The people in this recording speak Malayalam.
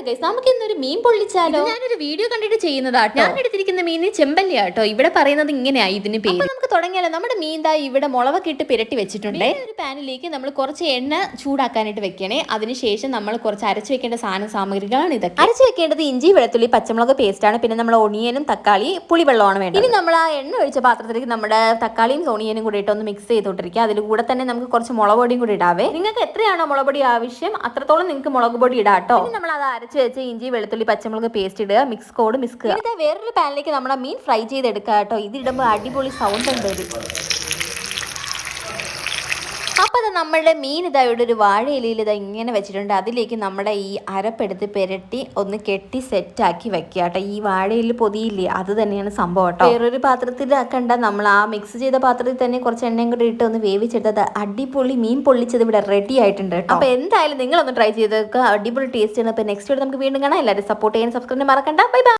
ഗൈസ്, നമുക്ക് ഇന്നൊരു മീൻ പൊള്ളിച്ചാലോ? ഞാനൊരു വീഡിയോ കണ്ടിട്ട് ചെയ്യുന്നതാട്ടോ. ഞാൻ എടുത്തിരിക്കുന്ന മീൻ ചെമ്പല്ലിയാട്ടോ. ഇവിടെ പറയുന്നത് ഇങ്ങനെയായി ഇതിന് പേര്. നമുക്ക് തുടങ്ങിയാലോ. നമ്മുടെ മീൻ ദാ ഇവിടെ മുളകൊക്കെ ഇട്ട് പുരട്ടി വെച്ചിട്ടുണ്ട്. ഒരു പാനിലേക്ക് നമ്മൾ കുറച്ച് എണ്ണ ചൂടാക്കാനായിട്ട് വെക്കണേ. അതിനുശേഷം നമ്മൾ കുറച്ച് അരച്ചു വെക്കേണ്ട സാമഗ്രികളാണ് ഇതൊക്കെ. അരച്ചു വെക്കേണ്ടത് ഇഞ്ചി, വെളുത്തുള്ളി, പച്ചമുളക് പേസ്റ്റ് ആണ്. പിന്നെ നമ്മൾ ഒണിയനും തക്കാളി പുളിവെള്ളമാണ് വേണ്ടത്. ഇനി നമ്മൾ ആ എണ്ണ ഒഴിച്ച പാത്രത്തിലേക്ക് നമ്മുടെ തക്കാളിയും ഒണിയനും കൂടി ഇട്ടൊന്ന് മിക്സ് ചെയ്തോണ്ടിരിക്കുക. അതിൽ കൂടെ തന്നെ നമുക്ക് കുറച്ച് മുളക് പൊടിയും കൂടി ഇടാവേ. നിങ്ങൾക്ക് എത്രയാണോ മുളക് പൊടി ആവശ്യം അത്രത്തോളം നിങ്ങൾക്ക് മുളക് പൊടി ഇടാട്ടോ. നമ്മൾ അത് അരച്ച് വെച്ച് ഇഞ്ചി, വെളുത്തുള്ളി, പച്ചമുളക് പേസ്റ്റ് ഇടുക. മിക്സ് വേറൊരു പാനിലേക്ക് നമ്മുടെ മീൻ ഫ്രൈ ചെയ്തെടുക്കുക കേട്ടോ. ഇതിടുമ്പോൾ അടിപൊളി സൗണ്ട് ഉണ്ട്. അപ്പോൾ അത് നമ്മുടെ മീൻ ഇതാ ഇവിടെ ഒരു വാഴയിലയിൽ ഇതാ ഇങ്ങനെ വെച്ചിട്ടുണ്ട്. അതിലേക്ക് നമ്മുടെ ഈ അരപ്പെടുത്ത് പുരട്ടി ഒന്ന് കെട്ടി സെറ്റാക്കി വെക്കുക കേട്ടോ. ഈ വാഴയിൽ പൊതിയില്ലേ, അത് തന്നെയാണ് സംഭവം കേട്ടോ. വേറൊരു പാത്രത്തിലാക്കണ്ട, നമ്മൾ ആ മിക്സ് ചെയ്ത പാത്രത്തിൽ തന്നെ കുറച്ച് എണ്ണയും കൂടി ഇട്ട് ഒന്ന് വേവിച്ചെടുത്തത് അടിപൊളി മീൻ പൊള്ളിച്ചത് ഇവിടെ റെഡി ആയിട്ടുണ്ട് കേട്ടോ. അപ്പോൾ എന്തായാലും നിങ്ങളൊന്ന് ട്രൈ ചെയ്ത് അടിപൊളി ടേസ്റ്റ് ആണ്. അപ്പോൾ നെക്സ്റ്റ് നമുക്ക് വീണ്ടും കാണാം. എല്ലാവരും സപ്പോർട്ട് ചെയ്യാൻ, സബ്സ്ക്രൈബ് മറക്കണ്ട. Bye bye.